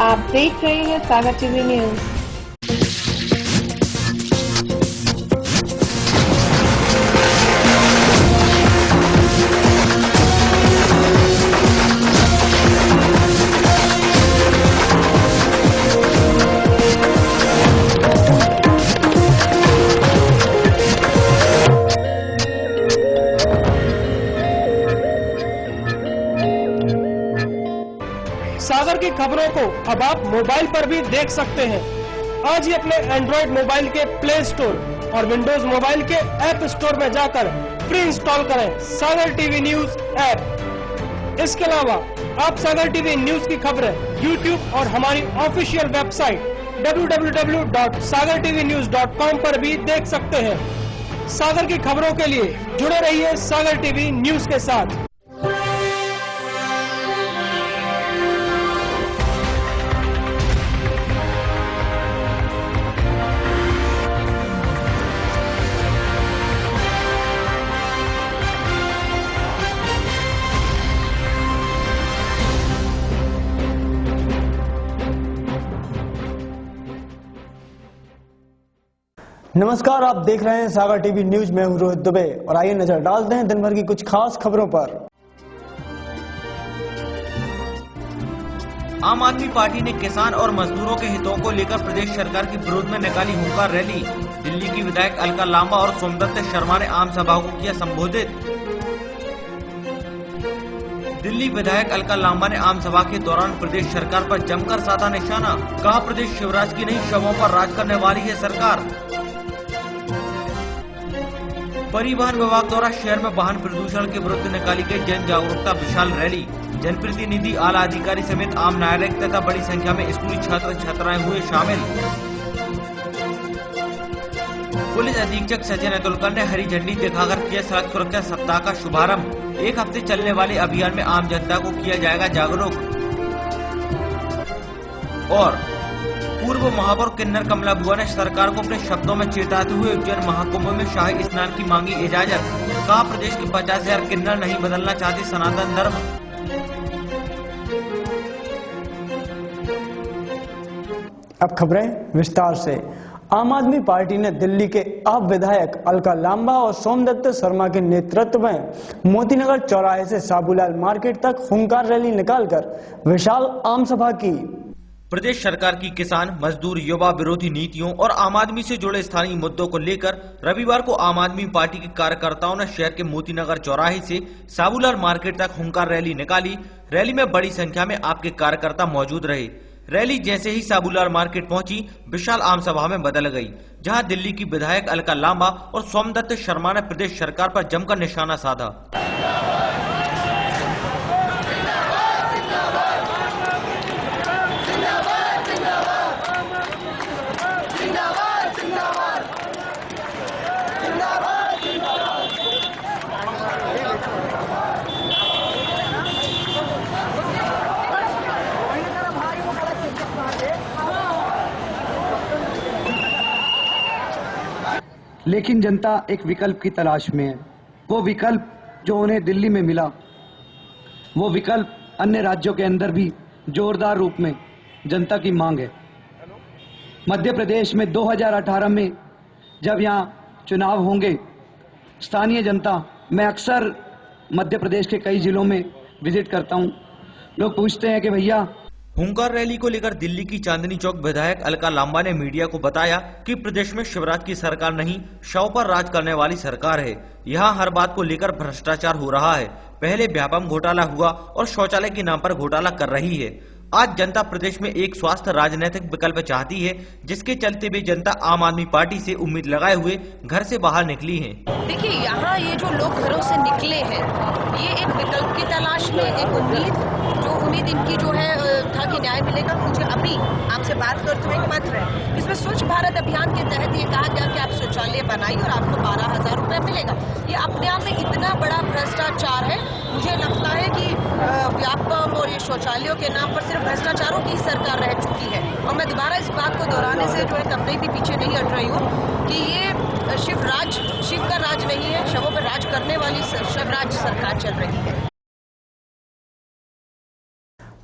आप देख रहे हैं सागर टीवी न्यूज। सागर की खबरों को अब आप मोबाइल पर भी देख सकते हैं। आज ही अपने एंड्रॉइड मोबाइल के प्ले स्टोर और विंडोज मोबाइल के ऐप स्टोर में जाकर फ्री इंस्टॉल करें सागर टीवी न्यूज ऐप। इसके अलावा आप सागर टीवी न्यूज की खबरें यूट्यूब और हमारी ऑफिशियल वेबसाइट www.sagartvnews.com पर भी देख सकते हैं। सागर की खबरों के लिए जुड़े रहिए सागर टीवी न्यूज के साथ। नमस्कार, आप देख रहे हैं सागर टीवी न्यूज। मैं हूं रोहित दुबे और आइए नजर डालते हैं दिन भर की कुछ खास खबरों पर। आम आदमी पार्टी ने किसान और मजदूरों के हितों को लेकर प्रदेश सरकार के विरोध में निकाली हुंकार रैली। दिल्ली की विधायक अलका लांबा और सोमदत्त शर्मा ने आम सभा को किया संबोधित। दिल्ली विधायक अलका लांबा ने आम सभा के दौरान प्रदेश सरकार पर जमकर साधा निशाना। कहा, प्रदेश शिवराज की नहीं शवों पर राज करने वाली है सरकार। परिवहन विभाग द्वारा शहर में वाहन प्रदूषण के विरुद्ध निकाली गई जन जागरूकता विशाल रैली। जनप्रतिनिधि, आला अधिकारी समेत आम नागरिक तथा बड़ी संख्या में स्कूली छात्र छात्राएं हुए शामिल। पुलिस अधीक्षक सचिन अतुलकर ने हरी झंडी दिखाकर किया सड़क सुरक्षा सप्ताह का शुभारंभ। एक हफ्ते चलने वाले अभियान में आम जनता को किया जाएगा जागरूक। और पूर्व महापौर किन्नर कमला बुआ ने सरकार को अपने शब्दों में चेताते हुए उज्जैन महाकुंभ में शाही स्नान की मांगी इजाजत। कहा, प्रदेश के 50,000 किन्नर नहीं बदलना चाहते सनातन धर्म। अब खबरें विस्तार से। आम आदमी पार्टी ने दिल्ली के अब विधायक अलका लांबा और सोमदत्त शर्मा के नेतृत्व में मोतीनगर चौराहे से साबूलाल मार्केट तक हुंकार रैली निकालकर विशाल आम सभा की। प्रदेश सरकार की किसान, मजदूर, युवा विरोधी नीतियों और आम आदमी से जुड़े स्थानीय मुद्दों को लेकर रविवार को आम आदमी पार्टी के कार्यकर्ताओं ने शहर के मोतीनगर चौराहे से साबूलाल मार्केट तक हुंकार रैली निकाली। रैली में बड़ी संख्या में आपके कार्यकर्ता मौजूद रहे। रैली जैसे ही साबूलाल मार्केट पहुंची, विशाल आम सभा में बदल गई, जहां दिल्ली की विधायक अलका लांबा और सोमदत्त शर्मा ने प्रदेश सरकार पर जमकर निशाना साधा। लेकिन जनता एक विकल्प की तलाश में है। वो विकल्प जो उन्हें दिल्ली में मिला, वो विकल्प अन्य राज्यों के अंदर भी जोरदार रूप में जनता की मांग है। मध्य प्रदेश में 2018 में जब यहाँ चुनाव होंगे, स्थानीय जनता, मैं अक्सर मध्य प्रदेश के कई जिलों में विजिट करता हूँ, लोग पूछते हैं कि भैया। हुंकार रैली को लेकर दिल्ली की चांदनी चौक विधायक अलका लांबा ने मीडिया को बताया कि प्रदेश में शिवराज की सरकार नहीं, शव पर राज करने वाली सरकार है। यहाँ हर बात को लेकर भ्रष्टाचार हो रहा है। पहले व्यापम घोटाला हुआ और शौचालय के नाम पर घोटाला कर रही है। आज जनता प्रदेश में एक स्वास्थ्य राजनीतिक विकल्प चाहती है, जिसके चलते भी जनता आम आदमी पार्टी से उम्मीद लगाए हुए घर से बाहर निकली है। देखिए, यहाँ ये जो लोग घरों से निकले हैं, ये एक विकल्प की तलाश में, एक उम्मीद इनकी जो है था कि न्याय मिलेगा। मुझे अभी आपसे बात करते हुए एक पत्र है, इसमें स्वच्छ भारत अभियान के तहत ये कहा गया कि आप शौचालय बनाइए और आपको 12,000 रुपये मिलेगा। ये अपने आप में इतना बड़ा भ्रष्टाचार है। मुझे लगता है कि व्यापम और ये शौचालयों के नाम पर सिर्फ भ्रष्टाचारों की सरकार रह चुकी है। और मैं दोबारा इस बात को दोहराने से जो है कभी भी पीछे नहीं हट रही हूँ कि ये शिव का राज नहीं है, शवों पर राज करने वाली शिवराज सरकार चल रही है।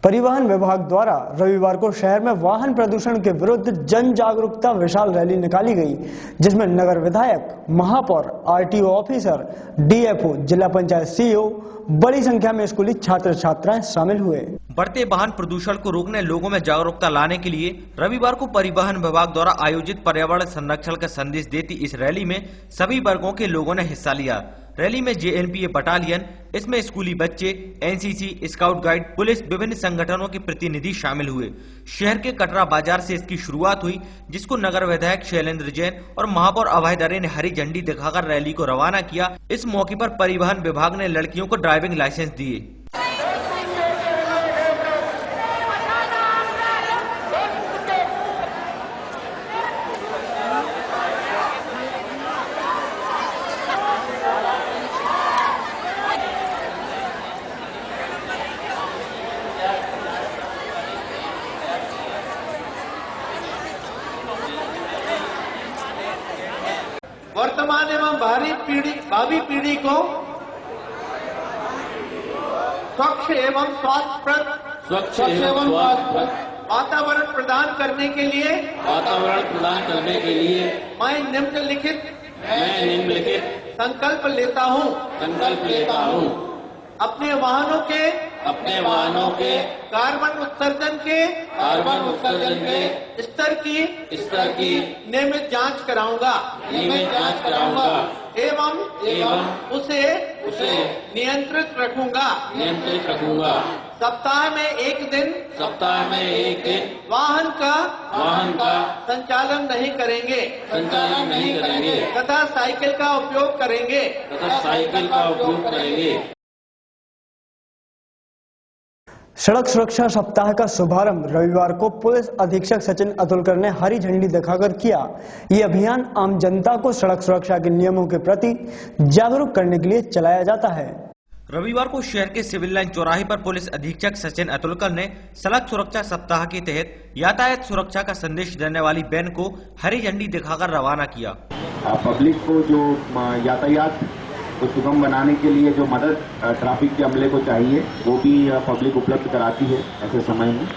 परिवहन विभाग द्वारा रविवार को शहर में वाहन प्रदूषण के विरुद्ध जन जागरूकता विशाल रैली निकाली गई, जिसमें नगर विधायक, महापौर, आरटीओ ऑफिसर, डीएफओ, जिला पंचायत सीईओ, बड़ी संख्या में स्कूली छात्र छात्राएं शामिल हुए। बढ़ते वाहन प्रदूषण को रोकने, लोगों में जागरूकता लाने के लिए रविवार को परिवहन विभाग द्वारा आयोजित पर्यावरण संरक्षण का संदेश देती इस रैली में सभी वर्गों के लोगों ने हिस्सा लिया। रैली में जेएनपीए बटालियन, इसमें स्कूली बच्चे, एनसीसी, स्काउट गाइड, पुलिस, विभिन्न संगठनों के प्रतिनिधि शामिल हुए। शहर के कटरा बाजार से इसकी शुरुआत हुई, जिसको नगर विधायक शैलेंद्र जैन और महापौर अभय दरे ने हरी झंडी दिखाकर रैली को रवाना किया। इस मौके पर परिवहन विभाग ने लड़कियों को ड्राइविंग लाइसेंस दिए। वर्तमान एवं भावी पीढ़ी को स्वच्छ एवं स्वास्थ्यप्रद वातावरण प्रदान करने के लिए मैं निम्नलिखित संकल्प लेता हूँ। अपने वाहनों के कार्बन उत्सर्जन के स्तर की नियमित जांच कराऊंगा एवं उसे नियंत्रित रखूंगा। सप्ताह में एक दिन वाहन का संचालन नहीं करेंगे तथा साइकिल का उपयोग करेंगे। सड़क सुरक्षा सप्ताह का शुभारंभ रविवार को पुलिस अधीक्षक सचिन अतुलकर ने हरी झंडी दिखाकर किया। ये अभियान आम जनता को सड़क सुरक्षा के नियमों के प्रति जागरूक करने के लिए चलाया जाता है। रविवार को शहर के सिविल लाइन चौराहे पर पुलिस अधीक्षक सचिन अतुलकर ने सड़क सुरक्षा सप्ताह के तहत यातायात सुरक्षा का संदेश देने वाली वैन को हरी झंडी दिखाकर रवाना किया। पब्लिक को जो यातायात को सुगम बनाने के लिए जो मदद ट्रैफिक के अमले को चाहिए वो भी पब्लिक उपलब्ध कराती है। ऐसे समय में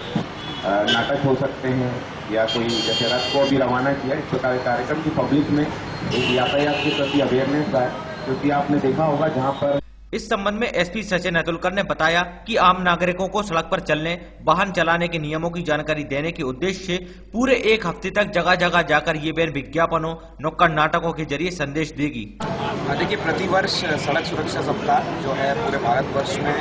नाटक हो सकते हैं या कोई जैसे रथ को भी रवाना किया, इस प्रकार के कार्यक्रम की पब्लिक में एक यातायात के प्रति अवेयरनेस है, क्योंकि आपने देखा होगा जहाँ पर इस संबंध में एसपी सचिन अतुलकर ने बताया कि आम नागरिकों को सड़क पर चलने, वाहन चलाने के नियमों की जानकारी देने के उद्देश्य से पूरे एक हफ्ते तक जगह जगह जाकर ये वैन विज्ञापनों, नुक्कड़ नाटकों के जरिए संदेश देगी। देखिए, प्रतिवर्ष सड़क सुरक्षा सप्ताह जो है पूरे भारतवर्ष में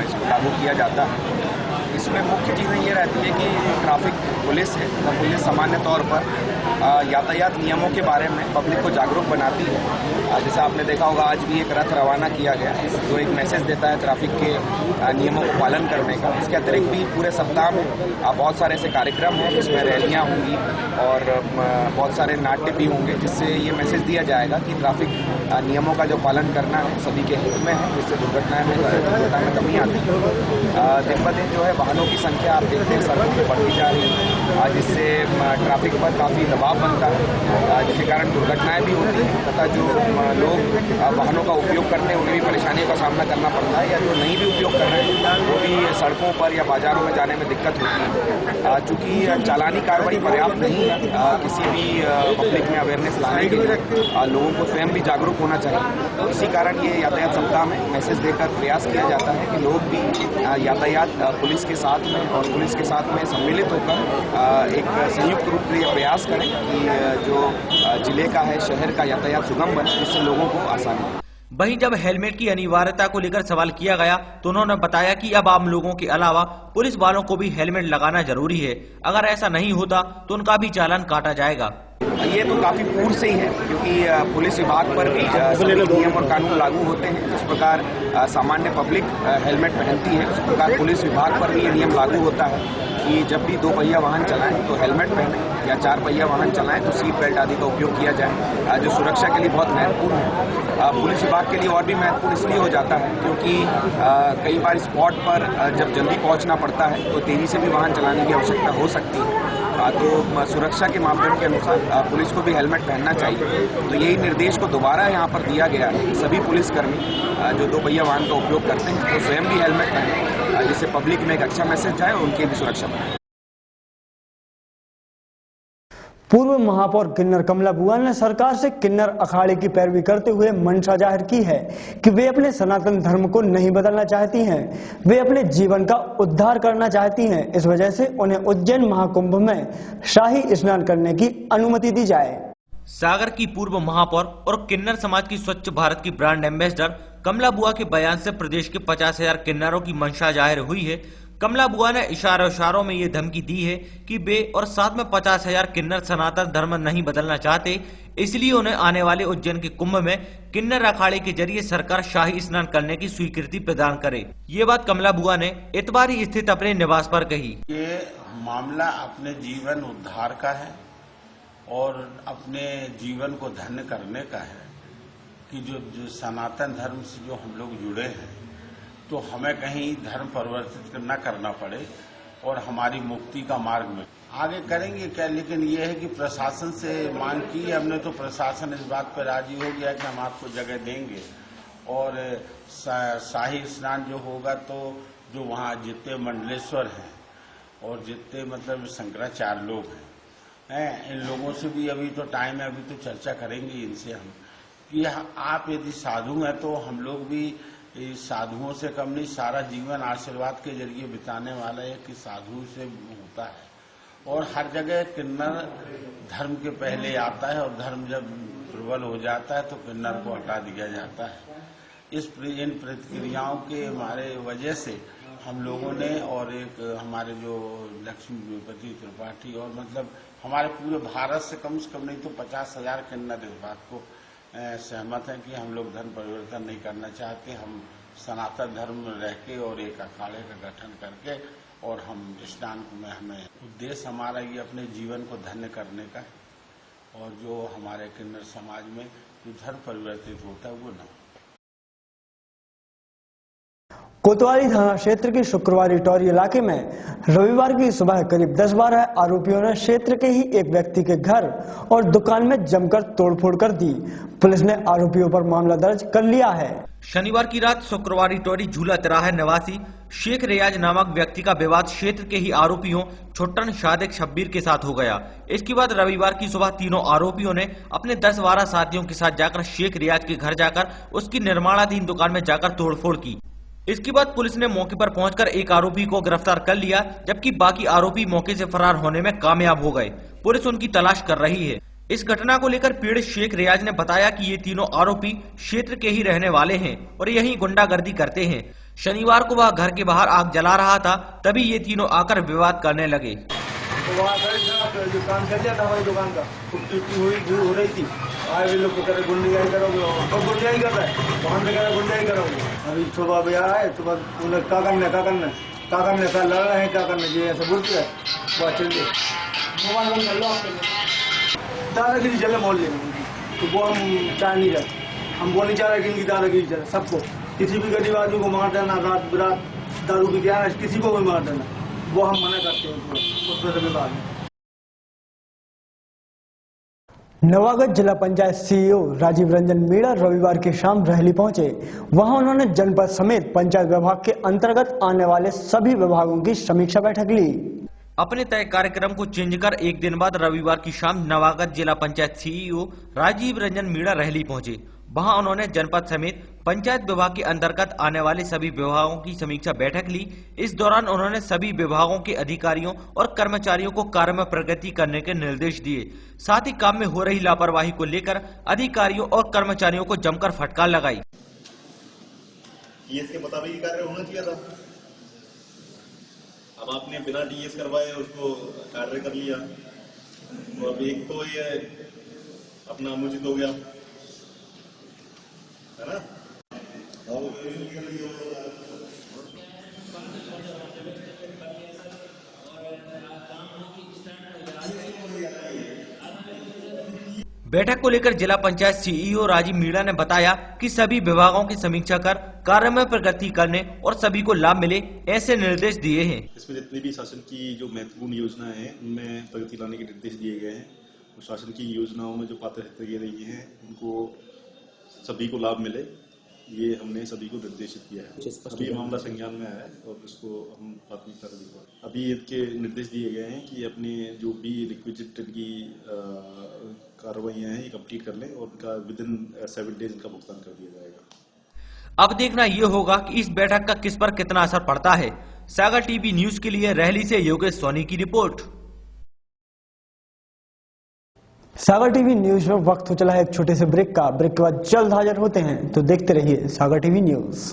इसको लागू किया जाता है। इसमें मुख्य चीज़ें ये रहती है कि ट्रैफिक पुलिस है, तो पुलिस सामान्य तौर पर यातायात नियमों के बारे में पब्लिक को जागरूक बनाती है। जैसे आपने देखा होगा आज भी एक रथ रवाना किया गया जो एक मैसेज देता है ट्रैफिक के नियमों को पालन करने का। इसके अतिरिक्त भी पूरे सप्ताह में बहुत सारे ऐसे कार्यक्रम हैं जिसमें रैलियाँ होंगी और बहुत सारे नाट्य भी होंगे, जिससे ये मैसेज दिया जाएगा कि ट्रैफिक नियमों का जो पालन करना है सभी के हित में है, जिससे दुर्घटना में कमी आती है। दिन ब दिन जो है वाहनों की संख्या आप देखते हैं सड़कों पर बढ़ती जा रही है, जिससे ट्रैफिक पर काफ़ी दबाव बनता है, जिसके कारण दुर्घटनाएं भी होती हैं तथा जो लोग वाहनों का उपयोग करते हैं उन्हें भी परेशानियों का सामना करना पड़ता है, या जो नहीं भी उपयोग कर रहे हैं वो भी सड़कों पर या बाजारों में जाने में दिक्कत होती है। चूँकि चालानी कार्रवाई पर्याप्त नहीं है, किसी भी पब्लिक में अवेयरनेस लाने के लिए लोगों को स्वयं भी जागरूक होना चाहिए। तो इसी कारण ये यातायात सप्ताह में मैसेज देकर प्रयास किया जाता है कि लोग भी यातायात पुलिस के साथ में और पुलिस के साथ में सम्मिलित होकर एक संयुक्त रूप से ये प्रयास करें कि जो जिले का है, शहर का यातायात सुगम बने, जिससे लोगों को आसानी हो। वहीं जब हेलमेट की अनिवार्यता को लेकर सवाल किया गया तो उन्होंने बताया कि अब आम लोगों के अलावा पुलिस वालों को भी हेलमेट लगाना जरूरी है। अगर ऐसा नहीं होता तो उनका भी चालान काटा जाएगा। ये तो काफी पूर्व से ही है, क्योंकि पुलिस विभाग पर भी सभी नियम और कानून लागू होते हैं। जिस प्रकार सामान्य पब्लिक हेलमेट पहनती है, उस प्रकार पुलिस विभाग पर भी ये नियम लागू होता है कि जब भी 2 पहिया वाहन चलाएं तो हेलमेट पहनें, या 4 पहिया वाहन चलाएं तो सीट बेल्ट आदि का उपयोग किया जाए, जो सुरक्षा के लिए बहुत महत्वपूर्ण है। पुलिस विभाग के लिए और भी महत्वपूर्ण इसलिए हो जाता है क्योंकि कई बार स्पॉट पर जब जल्दी पहुंचना पड़ता है तो तेजी से भी वाहन चलाने की आवश्यकता हो सकती है। तो सुरक्षा के मापदंड के अनुसार पुलिस को भी हेलमेट पहनना चाहिए। तो यही निर्देश को दोबारा यहाँ पर दिया गया है कि सभी पुलिसकर्मी जो 2 पहिया वाहन का उपयोग करते हैं तो स्वयं भी हेलमेट पहनें, जिससे पब्लिक में एक अच्छा मैसेज जाए और उनकी भी सुरक्षा बढ़े। पूर्व महापौर किन्नर कमला बुआ ने सरकार से किन्नर अखाड़े की पैरवी करते हुए मंशा जाहिर की है कि वे अपने सनातन धर्म को नहीं बदलना चाहती हैं, वे अपने जीवन का उद्धार करना चाहती हैं। इस वजह से उन्हें उज्जैन महाकुंभ में शाही स्नान करने की अनुमति दी जाए। सागर की पूर्व महापौर और किन्नर समाज की स्वच्छ भारत की ब्रांड एम्बेसडर कमला बुआ के बयान से प्रदेश के 50,000 किन्नरों की मंशा जाहिर हुई है। कमला बुआ ने इशारों में ये धमकी दी है कि वे और साथ में 50,000 किन्नर सनातन धर्म नहीं बदलना चाहते, इसलिए उन्हें आने वाले उज्जैन के कुंभ में किन्नर अखाड़े के जरिए सरकार शाही स्नान करने की स्वीकृति प्रदान करे। ये बात कमला बुआ ने इतवारी स्थित अपने निवास पर कही। ये मामला अपने जीवन उद्धार का है और अपने जीवन को धन्य करने का है कि जो सनातन धर्म से जो हम लोग जुड़े हैं तो हमें कहीं धर्म परिवर्तित न करना पड़े और हमारी मुक्ति का मार्ग में आगे करेंगे क्या। लेकिन ये है कि प्रशासन से मांग की है हमने, तो प्रशासन इस बात पर राजी हो गया कि हम आपको जगह देंगे और शाही स्नान जो होगा तो जो वहाँ जितने मंडलेश्वर हैं और जितने मतलब शंकराचार्य लोग हैं, इन लोगों से भी अभी तो टाइम है, अभी तो चर्चा करेंगे इनसे हम कि आप यदि साधु हैं तो हम लोग भी साधुओं से कम नहीं, सारा जीवन आशीर्वाद के जरिए बिताने वाला है कि साधु से होता है। और हर जगह किन्नर धर्म के पहले आता है और धर्म जब प्रबल हो जाता है तो किन्नर को हटा दिया जाता है। इन प्रतिक्रियाओं के हमारे वजह से हम लोगों ने और एक हमारे जो लक्ष्मीपति त्रिपाठी और मतलब हमारे पूरे भारत से कम नहीं तो 50,000 किन्नर इस बात को सहमत हैं कि हम लोग धर्म परिवर्तन नहीं करना चाहते। हम सनातन धर्म में रह के और एक अखाड़े का गठन करके और हम स्नान में हमें उद्देश्य हमारा ये अपने जीवन को धन्य करने का है और जो हमारे किन्नर समाज में जो धर्म परिवर्तित होता है वो न हो। कोतवाली थाना क्षेत्र के शुक्रवार इटौरी इलाके में रविवार की सुबह करीब 10-12 आरोपियों ने क्षेत्र के ही एक व्यक्ति के घर और दुकान में जमकर तोड़फोड़ कर दी। पुलिस ने आरोपियों पर मामला दर्ज कर लिया है। शनिवार की रात शुक्रवार इटौरी झूला तिराहा निवासी शेख रियाज नामक व्यक्ति का विवाद क्षेत्र के ही आरोपियों छोटन सादिक शब्बीर के साथ हो गया। इसके बाद रविवार की सुबह तीनों आरोपियों ने अपने 10-12 साथियों के साथ जाकर शेख रियाज के घर जाकर उसकी निर्माणाधीन दुकान में जाकर तोड़फोड़ की। इसके बाद पुलिस ने मौके पर पहुंचकर एक आरोपी को गिरफ्तार कर लिया, जबकि बाकी आरोपी मौके से फरार होने में कामयाब हो गए। पुलिस उनकी तलाश कर रही है। इस घटना को लेकर पीड़ित शेख रियाज ने बताया कि ये तीनों आरोपी क्षेत्र के ही रहने वाले हैं और यहीं गुंडागर्दी करते हैं। शनिवार को वह घर के बाहर आग जला रहा था, तभी ये तीनों आकर विवाद करने लगे। जो काम कर दिया था हमारी दुकान का हो रही थी, आए लोग को करे गुंडाई करोगे और गुंडाई कर रहा है, वहां से करे गुंडाई करोगे। अभी सुबह भैया आए तो बस उन्हें क्या करना क्या लड़ रहे हैं, क्या करना जी ऐसा बोलते है। वह चल गए दादागिरी चले मोहल्ले में, तो वो हम चाह नहीं रहे, हम वो नहीं चाह रहे कि इनकी दादागिरी चले। सबको किसी भी गरीब आदमी को मार देना, रात बिरात दारू की क्या किसी को भी मार देना, वो हम मना करते हैं उसमें बाद में। नवागढ़ जिला पंचायत सीईओ राजीव रंजन मीणा रविवार की शाम रहली पहुंचे। वहां उन्होंने जनपद समेत पंचायत विभाग के अंतर्गत आने वाले सभी विभागों की समीक्षा बैठक ली। अपने तय कार्यक्रम को चेंज कर एक दिन बाद रविवार की शाम नवागढ़ जिला पंचायत सीईओ राजीव रंजन मीणा रहली पहुंचे। वहां उन्होंने जनपद समेत पंचायत विभाग के अंतर्गत आने वाले सभी विभागों की समीक्षा बैठक ली। इस दौरान उन्होंने सभी विभागों के अधिकारियों और कर्मचारियों को कार्य में प्रगति करने के निर्देश दिए। साथ ही काम में हो रही लापरवाही को लेकर अधिकारियों और कर्मचारियों को जमकर फटकार लगाई। इसके मुताबिक कार्य होना चाहिए था, अब आपने बिना डीएस करवाए उसको कार्य कर लिया, तो अब एक तो ये अपना अनुचित हो गया, है ना। बैठक को लेकर जिला पंचायत सीईओ राजीव मीणा ने बताया कि सभी विभागों की समीक्षा कर कार्य में प्रगति करने और सभी को लाभ मिले ऐसे निर्देश दिए हैं। इसमें जितनी भी शासन की जो महत्वपूर्ण योजनाएं हैं उनमें प्रगति लाने के निर्देश दिए गए हैं और शासन की योजनाओं में जो पात्र रही हैं उनको सभी को लाभ मिले, ये हमने सभी को निर्देशित किया है। अभी मामला संज्ञान में आया है और इसको हम प्राथमिकता देंगे। अभी इसके निर्देश दिए गए हैं कि अपने जो भी रिक्विजिट की कार्रवाइयां हैं ये कंप्लीट कर लें और उनका विदिन 7 डेज इनका भुगतान कर दिया जाएगा। अब देखना ये होगा कि इस बैठक का किस पर कितना असर पड़ता है। सागर टीवी न्यूज के लिए रहली से योगेश सोनी की रिपोर्ट। सागर टीवी न्यूज में वक्त हो चला है एक छोटे से ब्रेक का। ब्रेक के बाद जल्द हाजिर होते हैं, तो देखते रहिए सागर टीवी न्यूज।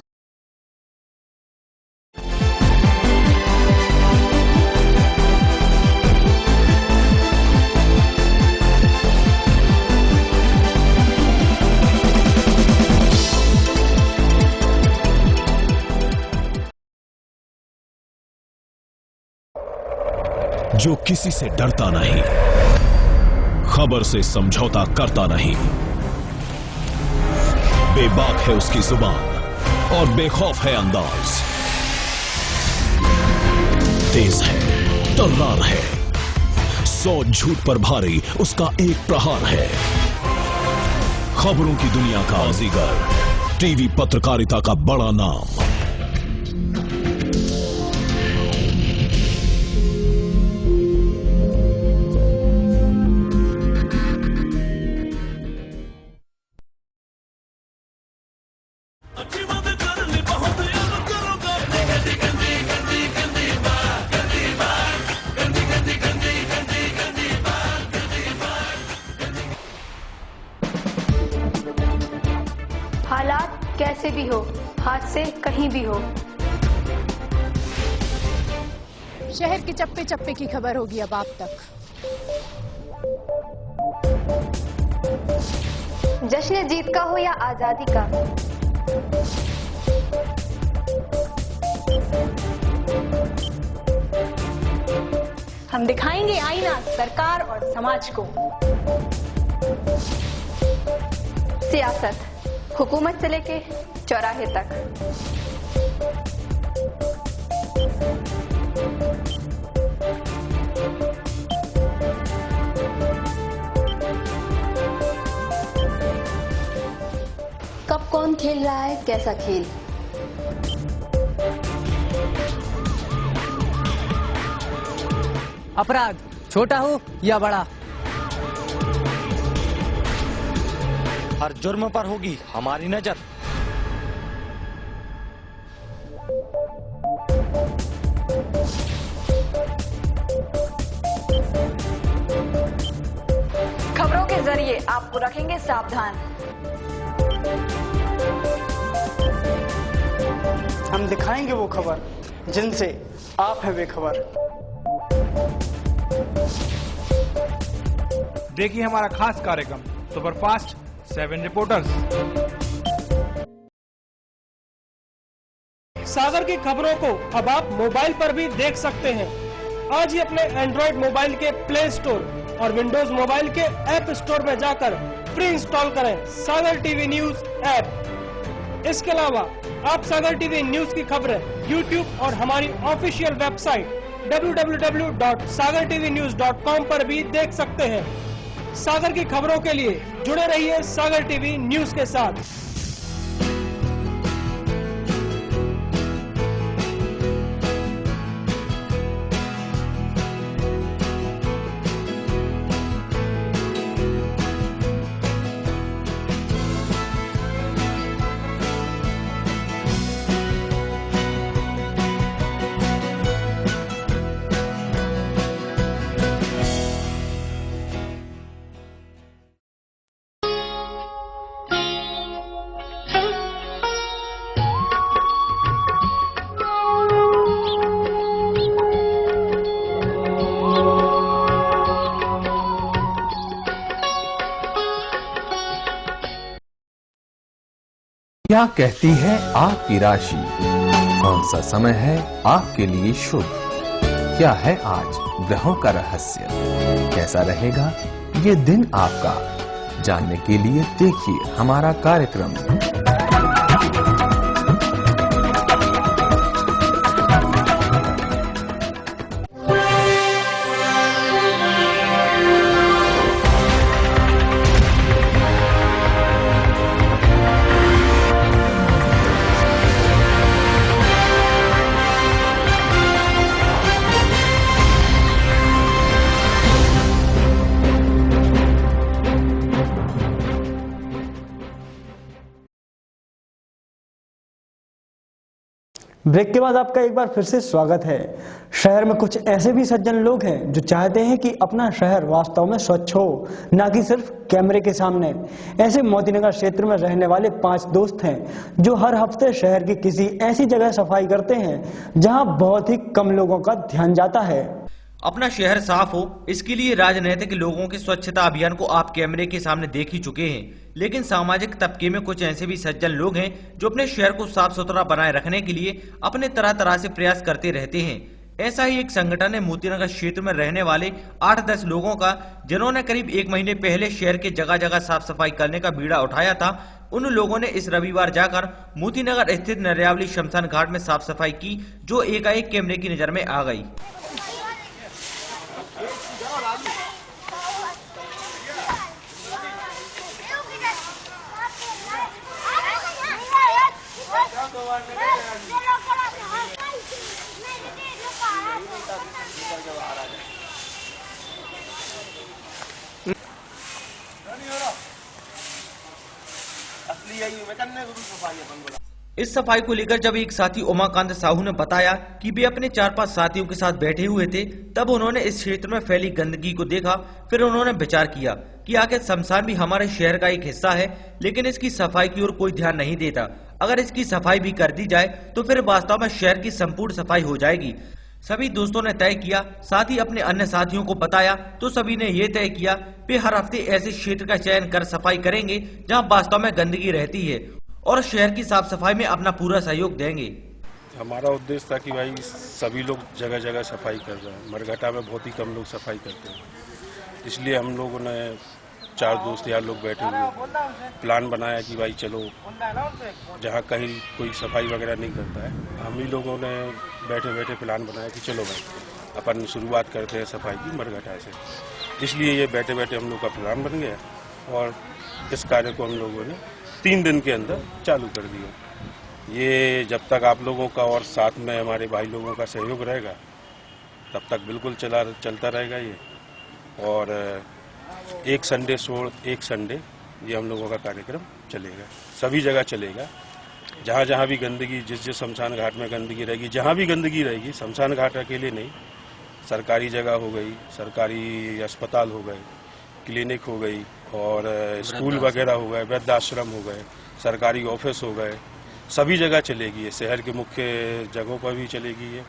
जो किसी से डरता नहीं, खबर से समझौता करता नहीं, बेबाक है उसकी जुबान और बेखौफ है अंदाज, तेज है, तर्रार है, 100 झूठ पर भारी उसका एक प्रहार है। खबरों की दुनिया का अजीगर, टीवी पत्रकारिता का बड़ा नाम। हालात कैसे भी हो, हाथ से कहीं भी हो, शहर के चप्पे चप्पे की खबर होगी अब आप तक। जश्न जीत का हो या आजादी का, हम दिखाएंगे आईना सरकार और समाज को। सियासत हुकूमत से लेके चौराहे तक, कब कौन खेल रहा है कैसा खेल, अपराध छोटा हो या बड़ा, हर जुर्म पर होगी हमारी नजर। खबरों के जरिए आपको रखेंगे सावधान। हम दिखाएंगे वो खबर जिनसे आप हैं बेखबर। देखिए हमारा खास कार्यक्रम सुपरफास्ट 7 रिपोर्टर्स। सागर की खबरों को अब आप मोबाइल पर भी देख सकते हैं। आज ही अपने एंड्रॉइड मोबाइल के प्ले स्टोर और विंडोज मोबाइल के ऐप स्टोर में जाकर फ्री इंस्टॉल करें सागर टीवी न्यूज ऐप। इसके अलावा आप सागर टीवी न्यूज की खबरें YouTube और हमारी ऑफिशियल वेबसाइट www.sagartvnews.com पर भी देख सकते हैं। सागर की खबरों के लिए जुड़े रहिए सागर टीवी न्यूज के साथ। क्या कहती है आपकी राशि? कौन सा समय है आपके लिए शुभ? क्या है आज ग्रहों का रहस्य? कैसा रहेगा ये दिन आपका? जानने के लिए देखिए हमारा कार्यक्रम। ब्रेक के बाद आपका एक बार फिर से स्वागत है। शहर में कुछ ऐसे भी सज्जन लोग हैं जो चाहते हैं कि अपना शहर वास्तव में स्वच्छ हो, न कि सिर्फ कैमरे के सामने। ऐसे मोतीनगर क्षेत्र में रहने वाले 5 दोस्त हैं जो हर हफ्ते शहर की किसी ऐसी जगह सफाई करते हैं जहां बहुत ही कम लोगों का ध्यान जाता है। अपना शहर साफ हो, इसके लिए राजनीतिक लोगों के स्वच्छता अभियान को आप कैमरे के सामने देख ही चुके हैं, लेकिन सामाजिक तबके में कुछ ऐसे भी सज्जन लोग हैं जो अपने शहर को साफ सुथरा बनाए रखने के लिए अपने तरह तरह से प्रयास करते रहते हैं। ऐसा ही एक संगठन है मोतीनगर क्षेत्र में रहने वाले 8-10 लोगों का, जिन्होंने करीब 1 महीने पहले शहर के जगह जगह साफ सफाई करने का बीड़ा उठाया था। उन लोगों ने इस रविवार जाकर मोतीनगर स्थित नरियावली शमशान घाट में साफ सफाई की, जो एकाएक कैमरे की नजर में आ गई। इस सफाई को लेकर जब एक साथी उमाकांत साहू ने बताया कि वे अपने 4-5 साथियों के साथ बैठे हुए थे, तब उन्होंने इस क्षेत्र में फैली गंदगी को देखा। फिर उन्होंने विचार किया कि आखिर शमशान भी हमारे शहर का एक हिस्सा है, लेकिन इसकी सफाई की ओर कोई ध्यान नहीं देता। अगर इसकी सफाई भी कर दी जाए तो फिर वास्तव में शहर की संपूर्ण सफाई हो जाएगी। सभी दोस्तों ने तय किया, साथ ही अपने अन्य साथियों को बताया, तो सभी ने ये तय किया वे हर हफ्ते ऐसे क्षेत्र का चयन कर सफाई करेंगे जहां वास्तव में गंदगी रहती है और शहर की साफ सफाई में अपना पूरा सहयोग देंगे। हमारा उद्देश्य था कि भाई सभी लोग जगह जगह सफाई कर रहे हैं। मरघटा में बहुत ही कम लोग सफाई करते हैं, इसलिए हम लोगों ने 4 दोस्त यार लोग बैठे हुए प्लान बनाया कि भाई चलो जहाँ कहीं कोई सफाई वगैरह नहीं करता है, हम ही लोगों ने बैठे बैठे प्लान बनाया कि चलो भाई अपन शुरुआत करते हैं सफाई की मरघटा से। इसलिए ये बैठे बैठे हम लोग का प्लान बन गया और इस कार्य को हम लोगों ने 3 दिन के अंदर चालू कर दिया। ये जब तक आप लोगों का और साथ में हमारे भाई लोगों का सहयोग रहेगा तब तक बिल्कुल चलता रहेगा ये। और एक संडे छोड़ एक संडे ये हम लोगों का कार्यक्रम चलेगा, सभी जगह चलेगा। जहाँ जहाँ भी गंदगी, जिस शमशान घाट में गंदगी रहेगी, जहाँ भी गंदगी रहेगी, शमशान घाट अकेले नहीं, सरकारी जगह हो गई, सरकारी अस्पताल हो गए, क्लिनिक हो गई और स्कूल वगैरह हो गए, वृद्धाश्रम हो गए, सरकारी ऑफिस हो गए, सभी जगह चलेगी ये, शहर के मुख्य जगहों पर भी चलेगी ये।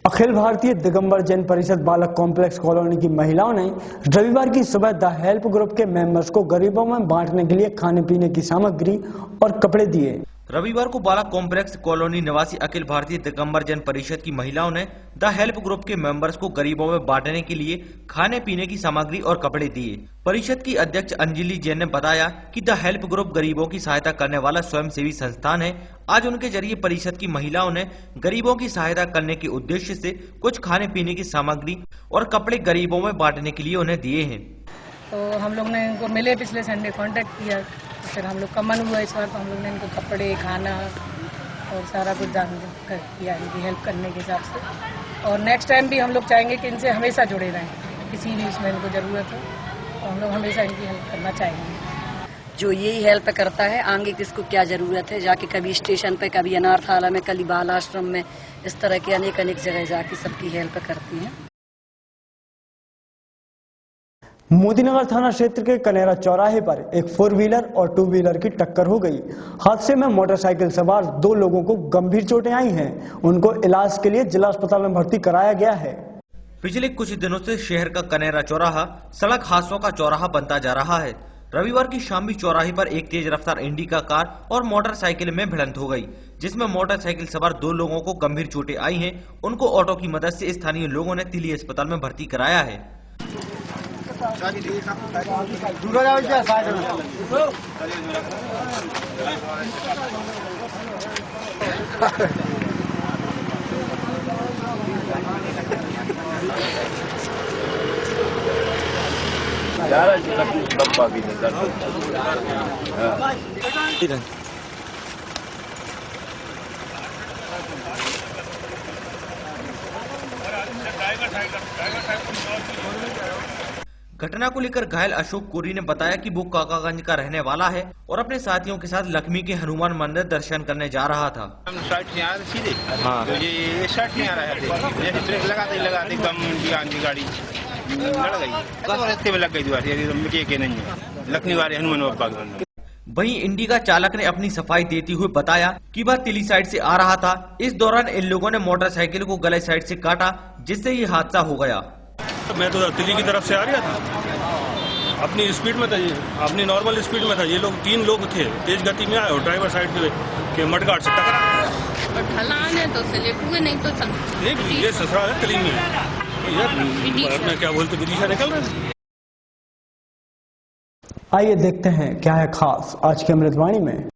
अखिल भारतीय दिगंबर जैन परिषद बालक कॉम्प्लेक्स कॉलोनी की महिलाओं ने रविवार की सुबह द हेल्प ग्रुप के मेंबर्स को गरीबों में बांटने के लिए खाने पीने की सामग्री और कपड़े दिए। रविवार को बालक कॉम्प्लेक्स कॉलोनी निवासी अखिल भारतीय दिगंबर जैन परिषद की महिलाओं ने द हेल्प ग्रुप के मेंबर्स को गरीबों में बांटने के लिए खाने पीने की सामग्री और कपड़े दिए। परिषद की अध्यक्ष अंजलि जैन ने बताया कि द हेल्प ग्रुप गरीबों की सहायता करने वाला स्वयंसेवी संस्थान है। आज उनके जरिए परिषद की महिलाओं ने गरीबों की सहायता करने के उद्देश्य से कुछ खाने पीने की सामग्री और कपड़े गरीबों में बांटने के लिए उन्हें दिए हैं। तो हम लोग ने इनको मिले, पिछले संडे कांटेक्ट किया, तो फिर हम लोग का मन हुआ इस बार, तो हम लोग ने इनको कपड़े, खाना और सारा कुछ दान किया इनकी हेल्प करने के हिसाब से। और नेक्स्ट टाइम भी हम लोग चाहेंगे कि इनसे हमेशा जुड़े रहें, किसी भी उसमें इनको ज़रूरत हो तो हम लोग हमेशा इनकी हेल्प करना चाहेंगे। जो यही हेल्प करता है, आगे किसको क्या ज़रूरत है, जाके कभी स्टेशन पे, कभी अनाथालय में, कभी बाल आश्रम में, इस तरह के अनेक जगह जाके सबकी हेल्प करती हैं। मोतीनगर थाना क्षेत्र के कनेरा चौराहे पर एक 4 व्हीलर और 2 व्हीलर की टक्कर हो गई। हादसे में मोटरसाइकिल सवार 2 लोगों को गंभीर चोटें आई हैं। उनको इलाज के लिए जिला अस्पताल में भर्ती कराया गया है। पिछले कुछ दिनों से शहर का कनेरा चौराहा सड़क हादसों का चौराहा बनता जा रहा है। रविवार की शाम भी चौराहे पर एक तेज रफ्तार इंडिका कार और मोटरसाइकिल में भिड़ंत हो गई, जिसमें मोटरसाइकिल सवार 2 लोगों को गंभीर चोटें आई हैं। उनको ऑटो की मदद से स्थानीय लोगों ने तिली अस्पताल में भर्ती कराया है। घटना को लेकर घायल अशोक कोरी ने बताया कि वो काकागंज का रहने वाला है और अपने साथियों के साथ लक्ष्मी के हनुमान मंदिर दर्शन करने जा रहा था। हम साइड से आ रहे सीधे, हाँ। तो ये साइड से आ रहे थे, जैसे ब्रेक लगाते एकदम की गाड़ी लड़ गई, रास्ते में लग गई दोबारा के नहीं है लक्ष्मी वाले हनुमान बाबा के। वहीं इंडिका चालक ने अपनी सफाई देते हुए बताया कि वह तिली साइड से आ रहा था। इस दौरान इन लोगों ने मोटरसाइकिल को गलत साइड से काटा, जिससे ये हादसा हो गया। मैं तो तिली की तरफ से आ रहा था, अपनी स्पीड में था, ये अपनी नॉर्मल स्पीड में था। ये लोग 3 लोग थे, तेज गति में आए और ड्राइवर साइड के मडगार्ड से टकरा। तो स्लिप हुए, नहीं तो नहीं, ये ससुराल है तिली में, मैं क्या बोलते विदिशा निकल रहे। आइए देखते हैं क्या है खास आज की अमृतवाणी में।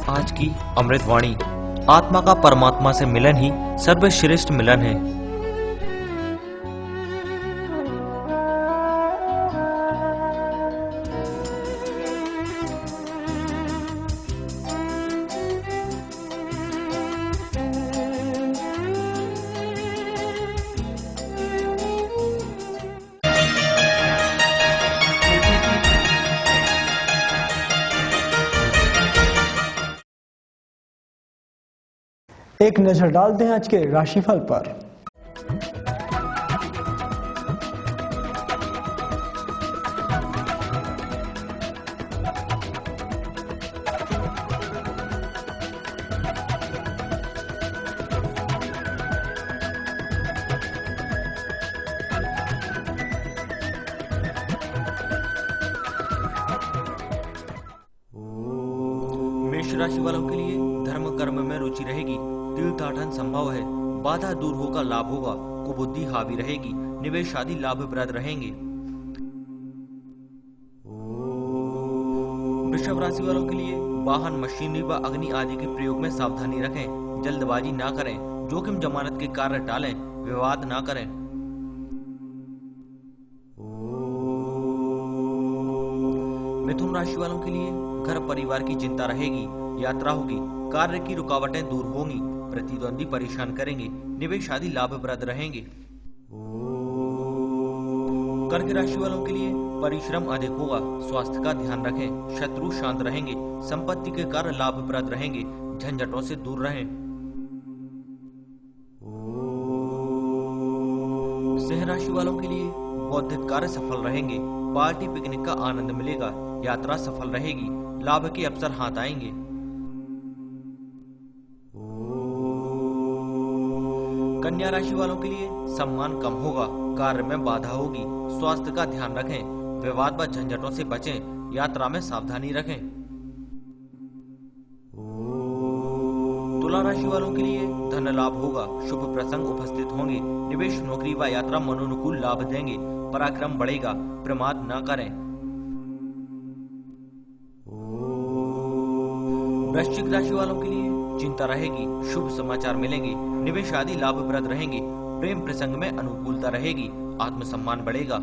आज की अमृतवाणी, आत्मा का परमात्मा से मिलन ही सर्वश्रेष्ठ मिलन है। एक नजर डालते हैं आज के राशिफल पर। मेष राशि वालों के लिए धर्म कर्म में रुचि रहेगी, तीर्थाटन संभव है, बाधा दूर होगा, लाभ होगा, कुबुद्धि हावी रहेगी, निवेश आदि लाभप्रद रहेंगे। वृषभ राशि वालों के लिए वाहन, मशीनरी व अग्नि आदि के प्रयोग में सावधानी रखें, जल्दबाजी ना करें, जोखिम जमानत के कार्य टालें, विवाद ना करें। मिथुन राशि वालों के लिए घर परिवार की चिंता रहेगी, यात्रा होगी, कार्य की रुकावटें दूर होंगी, प्रतिद्वंदी परेशान करेंगे, निवेश आदि लाभप्रद रहेंगे। कर्क राशि वालों के लिए परिश्रम अधिक होगा, स्वास्थ्य का ध्यान रखें, शत्रु शांत रहेंगे, संपत्ति के कार्य लाभप्रद रहेंगे, झंझटों से दूर रहें। सिंह राशि वालों के लिए बौद्धिक कार्य सफल रहेंगे, पार्टी पिकनिक का आनंद मिलेगा, यात्रा सफल रहेगी, लाभ के अवसर हाथ आएंगे। कन्या राशि वालों के लिए सम्मान कम होगा, कार्य में बाधा होगी, स्वास्थ्य का ध्यान रखें, विवाद व झंझटों से बचें, यात्रा में सावधानी रखें। तुला राशि वालों के लिए धन लाभ होगा, शुभ प्रसंग उपस्थित होंगे, निवेश, नौकरी व यात्रा मनोनुकूल लाभ देंगे, पराक्रम बढ़ेगा, प्रमाद न करें। वृश्चिक राशि वालों के लिए चिंता रहेगी, शुभ समाचार मिलेंगे, निवेश आदि लाभप्रद रहेंगे, प्रेम प्रसंग में अनुकूलता रहेगी, आत्मसम्मान बढ़ेगा।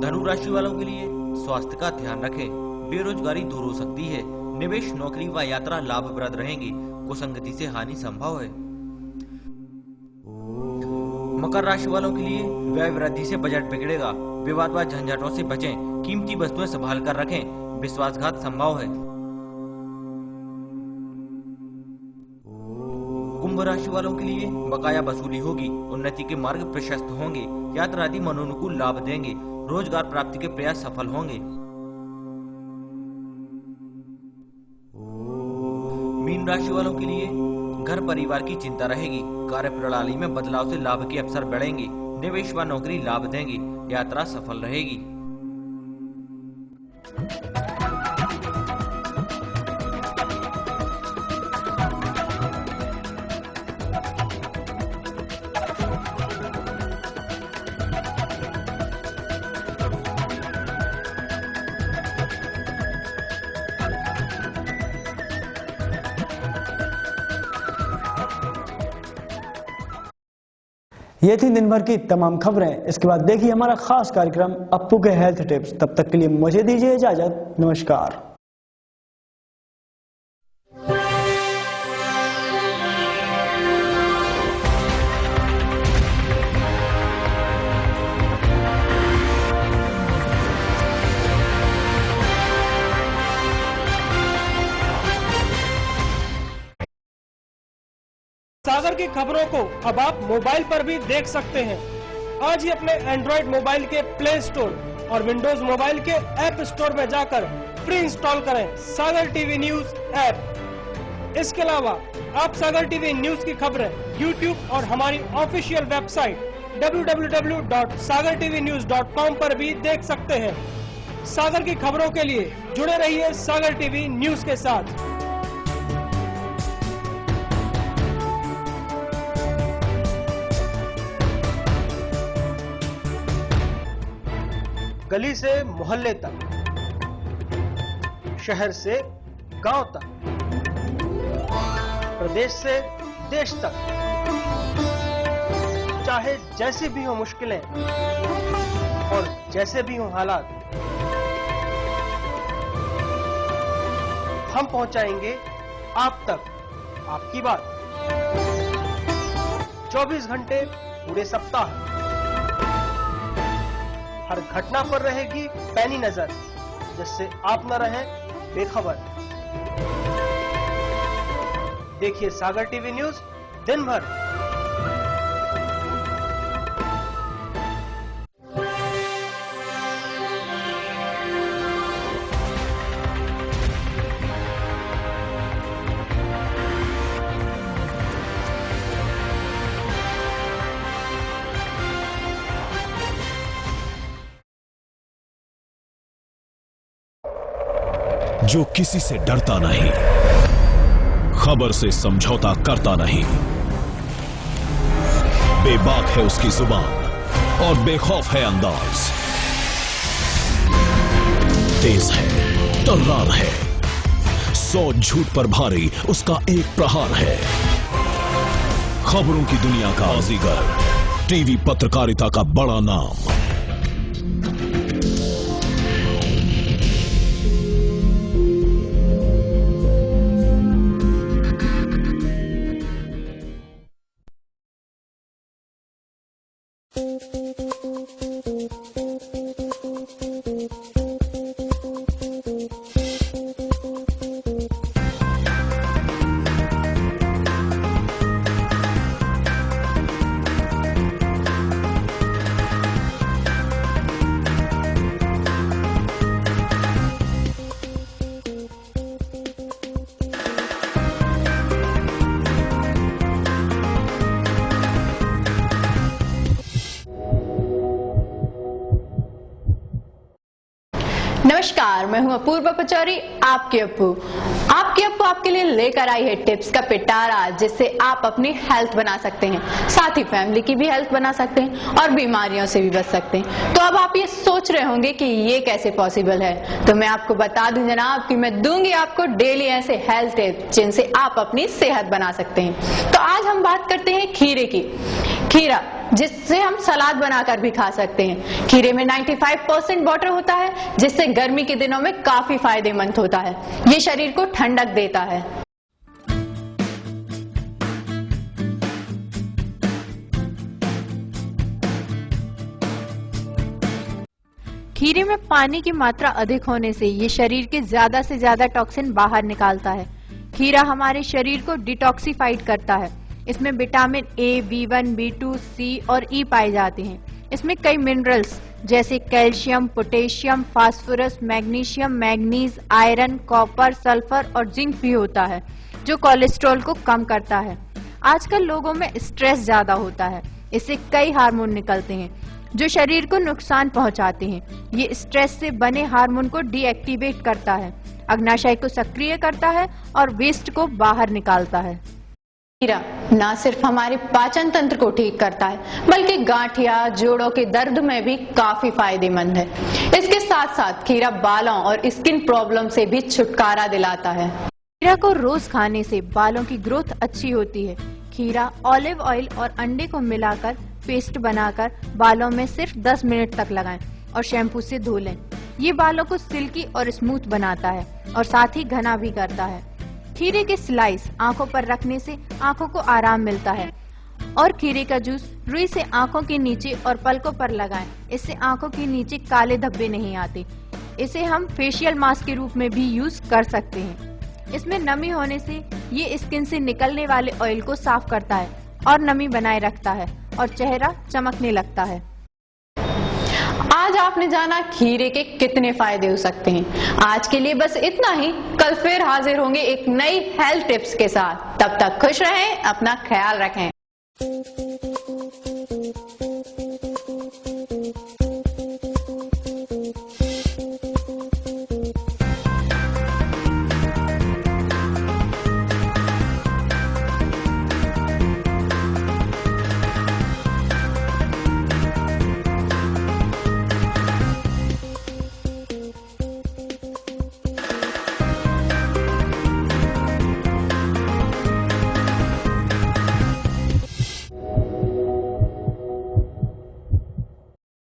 धनु राशि वालों के लिए स्वास्थ्य का ध्यान रखें, बेरोजगारी दूर हो सकती है, निवेश, नौकरी व यात्रा लाभप्रद रहेंगे, कुसंगति से हानि संभव है। मकर राशि वालों के लिए व्यय वृद्धि से बजट बिगड़ेगा, विवाद व झंझटों से बचें, कीमती वस्तुएं संभाल कर रखें, विश्वासघात संभव है। कुंभ राशि वालों के लिए बकाया वसूली होगी, उन्नति के मार्ग प्रशस्त होंगे, यात्रा आदि मनोनुकूल लाभ देंगे, रोजगार प्राप्ति के प्रयास सफल होंगे। मीन राशि वालों के लिए घर परिवार की चिंता रहेगी। कार्य प्रणाली में बदलाव से लाभ के अवसर बढ़ेंगे। निवेश व नौकरी लाभ देंगे। यात्रा सफल रहेगी। ये थी दिन भर की तमाम खबरें। इसके बाद देखिए हमारा खास कार्यक्रम अप्पू के हेल्थ टिप्स। तब तक के लिए मुझे दीजिए इजाजत। नमस्कार। सागर की खबरों को अब आप मोबाइल पर भी देख सकते हैं। आज ही अपने एंड्रॉइड मोबाइल के प्ले स्टोर और विंडोज मोबाइल के ऐप स्टोर में जाकर फ्री इंस्टॉल करें सागर टीवी न्यूज ऐप। इसके अलावा आप सागर टीवी न्यूज की खबरें YouTube और हमारी ऑफिशियल वेबसाइट www.sagartvnews.com पर भी देख सकते हैं। सागर की खबरों के लिए जुड़े रहिए सागर टीवी न्यूज के साथ। गली से मोहल्ले तक, शहर से गांव तक, प्रदेश से देश तक, चाहे जैसी भी हो मुश्किलें और जैसे भी हो हालात, हम पहुंचाएंगे आप तक आपकी बात। 24 घंटे पूरे सप्ताह हर घटना पर रहेगी पैनी नजर, जिससे आप न रहें बेखबर। देखिए सागर टीवी न्यूज दिन भर। जो किसी से डरता नहीं, खबर से समझौता करता नहीं, बेबाक है उसकी जुबान और बेखौफ है अंदाज, तेज है, तर्रार है, 100 झूठ पर भारी उसका एक प्रहार है। खबरों की दुनिया का बाजीगर, टीवी पत्रकारिता का बड़ा नाम। नमस्कार, मैं हूं अपूर्वा पचौरी, आपके अप्पू आपके लिए लेकर आई है टिप्स का पिटारा, जिससे आप अपनी हेल्थ बना सकते हैं, साथ ही फैमिली की भी हेल्थ बना सकते हैं और बीमारियों से भी बच सकते हैं। तो अब आप ये सोच रहे होंगे कि ये कैसे पॉसिबल है, तो मैं आपको बता दूं जनाब कि मैं दूंगी आपको डेली ऐसे हेल्थ टिप्स जिनसे आप अपनी सेहत बना सकते हैं। तो आज हम बात करते हैं खीरे की। खीरा जिससे हम सलाद बनाकर भी खा सकते हैं। खीरे में 95% वाटर होता है, जिससे गर्मी के दिनों में काफी फायदेमंद होता है। ये शरीर को ठंडक देता है। खीरे में पानी की मात्रा अधिक होने से ये शरीर के ज्यादा से ज्यादा टॉक्सिन बाहर निकालता है। खीरा हमारे शरीर को डिटॉक्सिफाइड करता है। इसमें vitamin A, B1, B2, C और E पाए जाते हैं। इसमें कई मिनरल्स जैसे calcium, potassium, phosphorus, magnesium, manganese, iron, copper, sulphur और जिंक भी होता है। जो कोलेस्ट्रॉल को कम करता है। आजकल लोगों में स्ट्रेस ज्यादा होता है, इससे कई हार्मोन निकलते हैं जो शरीर को नुकसान पहुंचाते हैं। ये स्ट्रेस से बने हार्मोन को डीएक्टिवेट करता है, अग्नाशय को सक्रिय करता है और वेस्ट को बाहर निकालता है। खीरा न सिर्फ हमारे पाचन तंत्र को ठीक करता है बल्कि गांठिया, जोड़ों के दर्द में भी काफी फायदेमंद है। इसके साथ साथ खीरा बालों और स्किन प्रॉब्लम से भी छुटकारा दिलाता है। खीरा को रोज खाने से बालों की ग्रोथ अच्छी होती है। खीरा, ऑलिव ऑयल और अंडे को मिलाकर पेस्ट बनाकर बालों में सिर्फ 10 मिनट तक लगाएं और शैम्पू से धो लें। ये बालों को सिल्की और स्मूथ बनाता है और साथ ही घना भी करता है। खीरे के स्लाइस आंखों पर रखने से आंखों को आराम मिलता है और खीरे का जूस रुई से आंखों के नीचे और पलकों पर लगाएं। इससे आंखों के नीचे काले धब्बे नहीं आते। इसे हम फेशियल मास्क के रूप में भी यूज कर सकते हैं। इसमें नमी होने से ये स्किन से निकलने वाले ऑयल को साफ करता है और नमी बनाए रखता है और चेहरा चमकने लगता है। आज आपने जाना खीरे के कितने फायदे हो सकते हैं। आज के लिए बस इतना ही। कल फिर हाजिर होंगे एक नई हेल्थ टिप्स के साथ। तब तक खुश रहें, अपना ख्याल रखें।